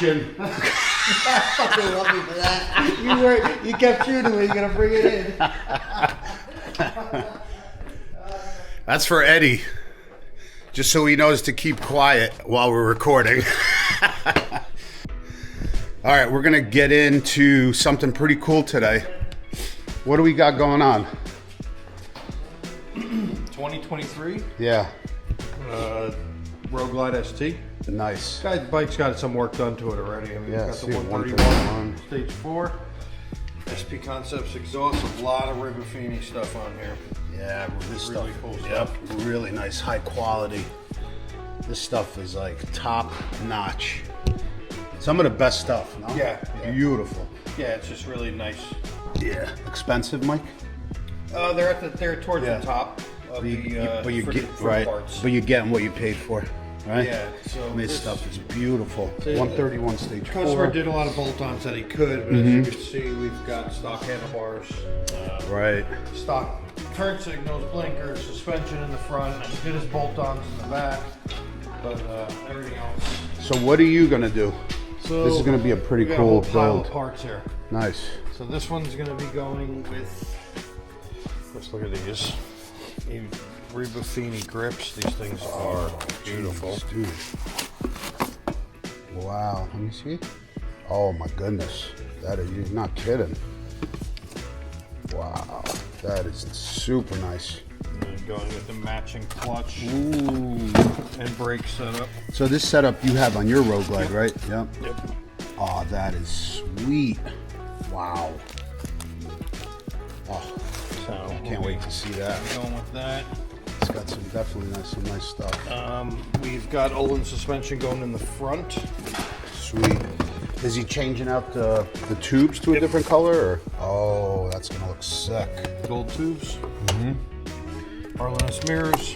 action. I fucking love you for that. You kept shooting me. You're gonna bring it in. That's for Eddie, just so he knows to keep quiet while we're recording. All right, we're gonna get into something pretty cool today. What do we got going on? 2023. Yeah. Road Glide ST. Nice. Bike's got some work done to it already. I mean, Yeah, it's got see, the 131 stage 4. SP Concepts exhaust, a lot of Ribofini stuff on here. Yeah, this Really stuff. cool Yep, stuff. really nice, high quality. This stuff is like top notch. Some of the best stuff. No? Yeah. Beautiful. Yeah, it's just really nice. Yeah. Expensive, Mike? They're towards Yeah. the top of But you for get the right. parts. But you're getting what you paid for, right? Yeah, so I mean, this this- stuff is beautiful. The 131 stage The customer 4. did a lot of bolt-ons that he could, but as you can see, we've got stock handlebars, Right. stock turn signals, blinkers, suspension in the front, and he did his bolt-ons in the back, but everything else. So what are you gonna do? So This is gonna be a pretty we got cool a whole pile build. of parts here. Nice. So this one's going to be going with. Let's look at these. Ribofini grips. These things are beautiful. Dude. Wow. Let me see. Oh my goodness. That is, you're not kidding. Wow. That is super nice. And then going with the matching clutch Ooh. and brake setup. So this setup you have on your Road Glide, right? Yep. Yep. Oh, that is sweet. Wow. Oh, So can't wait to see that. Going with that. It's got some some nice stuff. We've got Olin suspension going in the front. Sweet. Is he changing out the tubes to a different color? Or? Oh, that's gonna look sick. Gold tubes. RLS mirrors.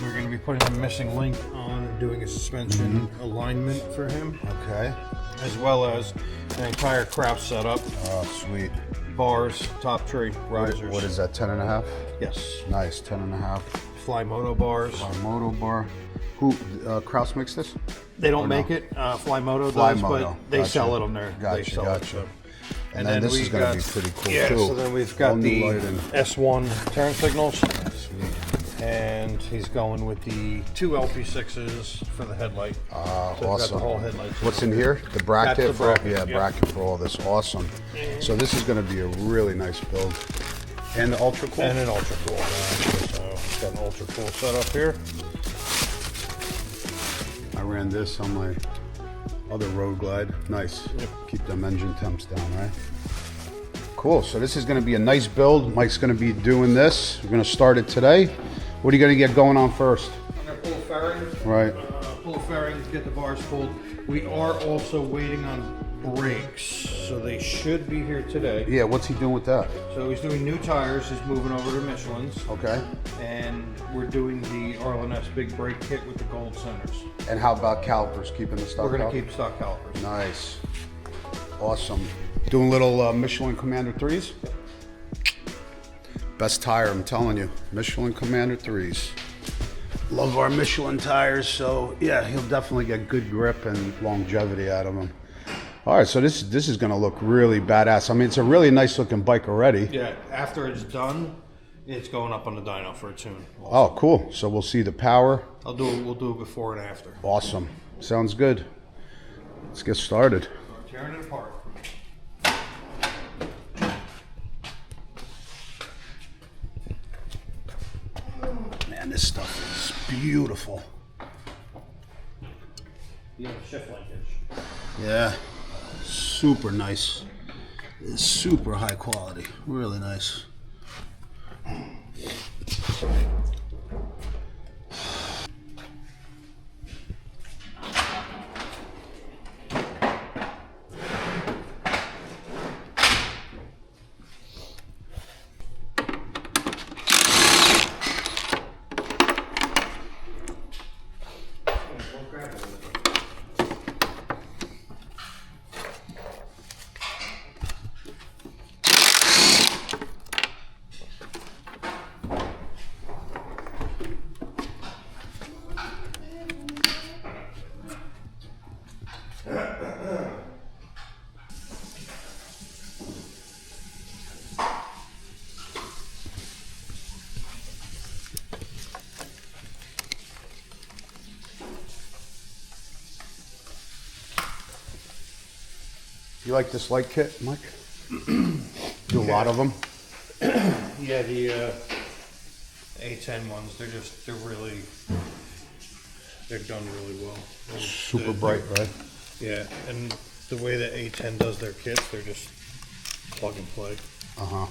We're going to be putting a missing link on and doing a suspension alignment for him, Okay. as well as the entire crouch setup, Oh, sweet. bars, top tray, risers. What is that, 10.5? Yes. Nice, 10.5. Fly moto bars. Our moto bar. Who, Kraus makes this? They don't Or no? make it. Fly Moto Fly does, Moto. but they Gotcha. sell it on there. They Gotcha, sell gotcha. it, so. And then this is we've gonna got- be pretty cool, yeah, too. so then we've Whole got new the lighting. S1 turn signals, Sweet. and he's going with the 2 LP6s for the headlight. Ah, So we've got awesome. the whole headlight. What's in here? The bracket? That's the bracket, yeah, yeah. bracket for all this. Awesome. So this is going to be a really nice build. And the ultra cool? And an ultra cool. So we've got an ultra cool setup here. I ran this on my other Road Glide. Nice. Yep. Keep them engine temps down, right? Cool. So this is going to be a nice build. Mike's going to be doing this. We're going to start it today. What are you going to get going on first? I'm going to pull a fairing. Right. Pull a fairing, get the bars pulled. We are also waiting on brakes, so they should be here today. Yeah, what's he doing with that? So he's doing new tires. He's moving over to Michelin's. Okay. And we're doing the RLS big brake kit with the gold centers. And how about calipers? Keeping the stock We're going to calipers? keep stock calipers. Nice. Awesome. Doing little Michelin Commander 3s? Best tire, I'm telling you. Michelin Commander 3s. Love our Michelin tires, so yeah, he'll definitely get good grip and longevity out of them. All right, so this is going to look really badass. I mean, it's a really nice looking bike already. Yeah, after it's done, it's going up on the dyno for a tune. Oh, cool. So we'll see the power. We'll do it before and after. Awesome. Sounds good. Let's get started. Tearing it apart. Man, this stuff is beautiful. You have a shift linkage. Yeah, super nice. It's super high quality, really nice. You like this light kit, Mike? Do a lot of them? Yeah, the A10 ones, they're done really well. Super bright, right? Yeah, and the way that A10 does their kits, they're just plug and play. Uh-huh.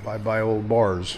Bye-bye old bars.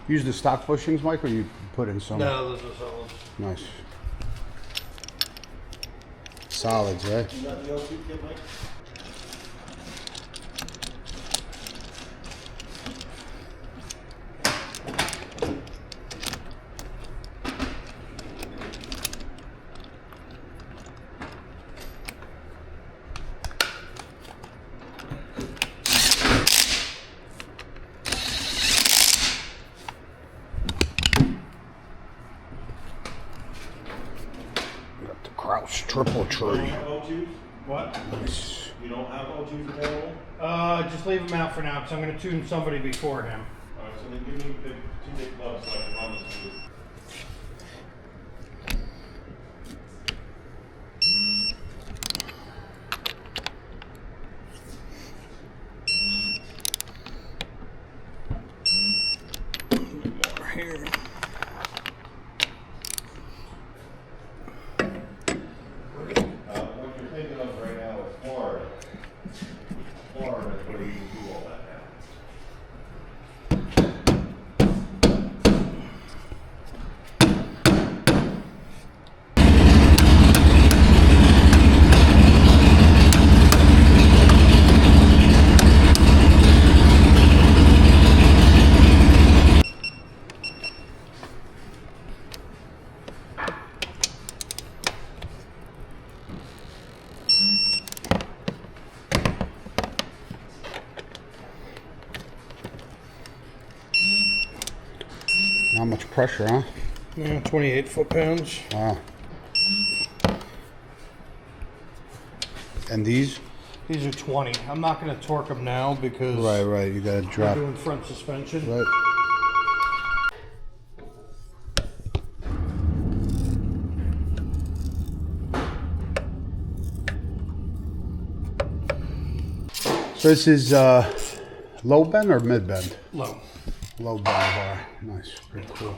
Use the stock bushings, Mike, or you put in some? No, those are solids. Nice. Solids, right? You got the O2 kit, Mike? Got the Kraus triple tree. O2s? What? Nice. You don't have O2s available? Just leave him out for now, because I'm going to tune somebody before him. Alright, so then give me two big plugs so I can run this through. Here. What you're thinking of right now is Florida. Florida is where you can do all that now. Not much pressure, huh? Yeah, 28 foot-pounds. Wow. And these? These are 20. I'm not going to torque them now because Right. You gotta we're drop. doing front suspension. Right. So this is low bend or mid bend? Low. Low bend bar. Nice. Pretty cool.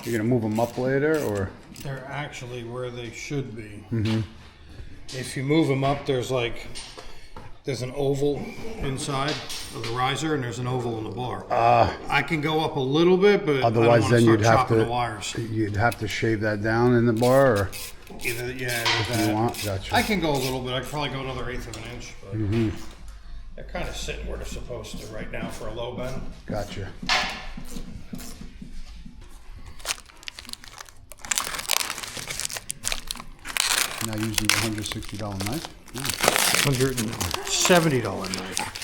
You're gonna move them up later, or? They're actually where they should be. Mm-hmm. If you move them up, there's an oval inside of the riser, and there's an oval in the bar. I can go up a little bit, but Otherwise, I don't then want you'd to start have chopping to. the wires. You'd have to shave that down in the bar, or Either, yeah, if you want. Gotcha. I can go a little bit. I could probably go another 1/8 of an inch. But they're kind of sitting where they're supposed to right now for a low bend. Gotcha. Now using the $160 knife. $170 knife.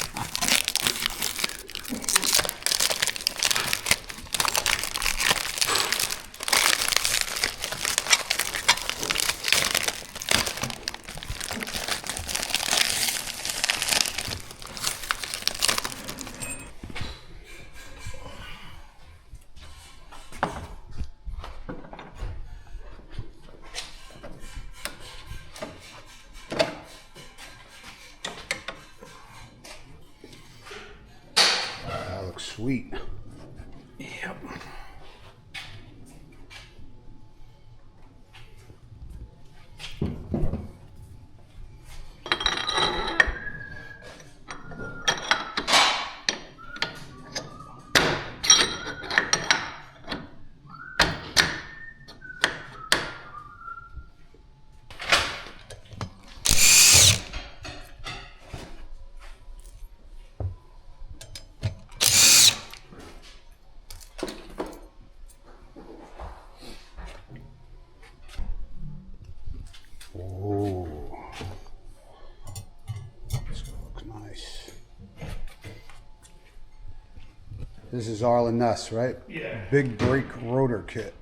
Sweet. Yep. Oh, this looks nice. This is Arlen Ness, right? Yeah. Big brake rotor kit.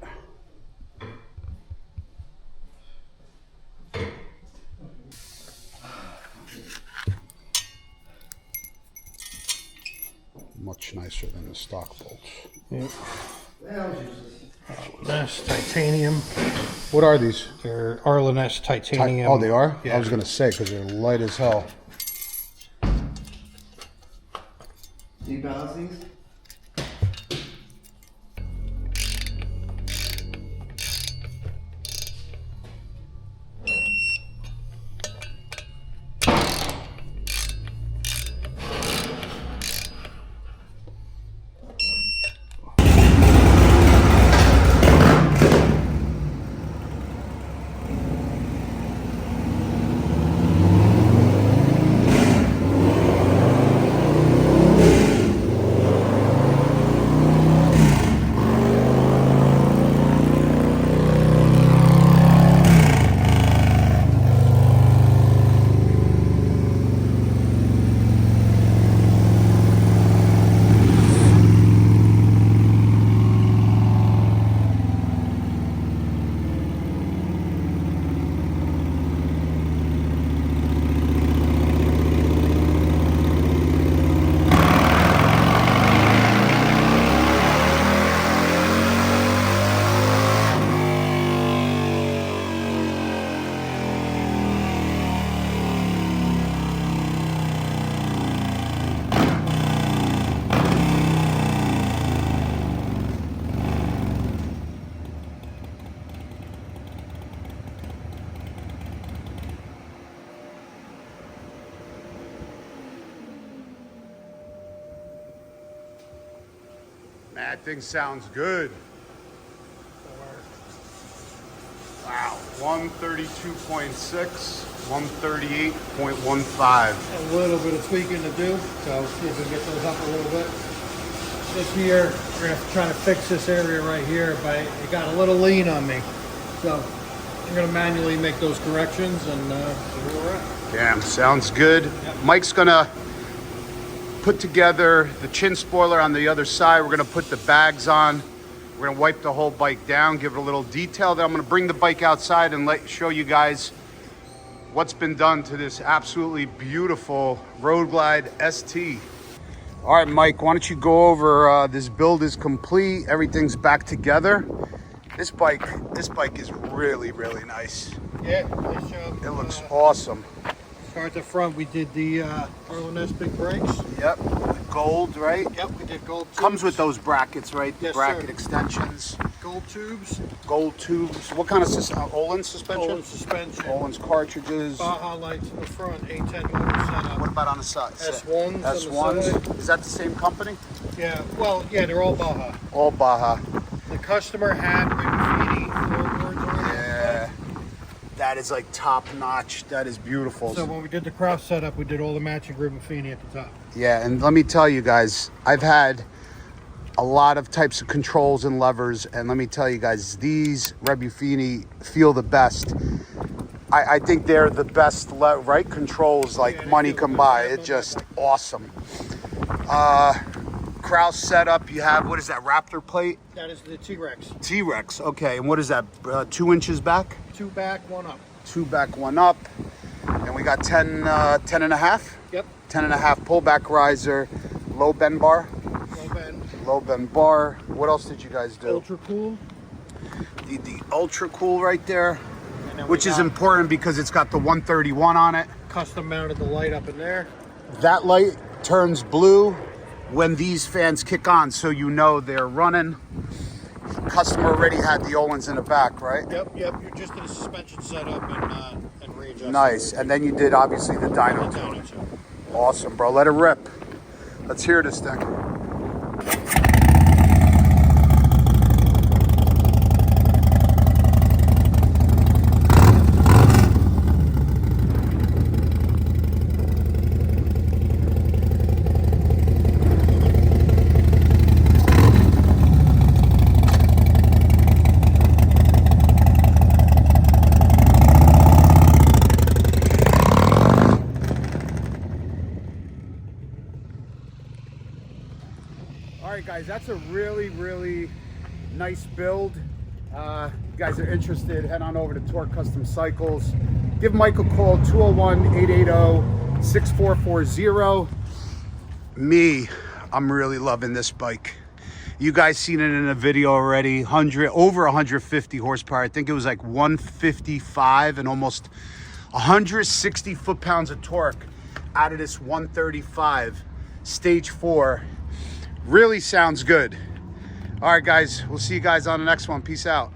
Much nicer than the stock bolts. Yep. That was useless. That's titanium. What are these? They're Arlen-S titanium. Oh, they are? Yeah. I was gonna say, because they're light as hell. Do you balance these? Man, that thing sounds good. Wow, 132.6, 138.15. A little bit of tweaking to do, so see if we can get those up a little bit. This year, we're gonna try to fix this area right here, but it got a little lean on me. So I'm gonna manually make those corrections and see where we're at. Damn, sounds good. Mike's gonna put together the chin spoiler on the other side. We're gonna put the bags on. We're gonna wipe the whole bike down, give it a little detail. Then I'm gonna bring the bike outside and show you guys what's been done to this absolutely beautiful Road Glide ST. All right, Mike, why don't you go over, this build is complete. Everything's back together. This bike is really, really nice. Yeah, nice job. It looks awesome. Start at the front, we did the Arlen-S big brakes. Yep, gold, right? Yep, we did gold tubes. Comes with those brackets, right? The Yes, bracket sir. extensions, gold tubes, gold tubes. What kind of system? Olin suspension? Olin suspension, Olin's cartridges. Baja lights in the front, A10 motor setup. What about on the side? S1s on the S1s? side. Is that the same company? Yeah, well, yeah, they're all Baja. All Baja. The customer had graffiti floorboards on it. Yeah. That is like top notch. That is beautiful. So when we did the cross setup, we did all the matching Rubinfini at the top. Yeah, and let me tell you guys, I've had a lot of types of controls and levers, and let me tell you guys, these Rubinfini feel the best. I think they're the best, right? Controls like Yeah, money they can feel buy. good. It's just awesome. Kraus setup, you have, what is that, Raptor plate? That is the T-Rex. T-Rex, okay. And what is that, 2 inches back? 2 back, 1 up. 2 back, 1 up. And we got 10 and a half? Yep. 10 and a half pullback riser, low bend bar. Low bend. Low bend bar. What else did you guys do? Ultra cool. The ultra cool right there, And then which we is got important because it's got the 131 on it. custom mounted the light up in there. That light turns blue when these fans kick on, so you know they're running. Customer already had the Olins in the back, right? Yep. You just did a suspension setup and readjust. Nice. And then you did obviously the dyno tune. Awesome, bro. Let it rip. Let's hear this thing. All right, guys, that's a really nice build. You guys are interested, head on over to Torque Custom Cycles. Give Mike a call, 201-880-6440. Me, I'm really loving this bike. You guys seen it in a video already. Over 150 horsepower. I think it was like 155 and almost 160 foot-pounds of torque out of this 135 stage 4. Really sounds good. All right, guys, we'll see you guys on the next one. Peace out.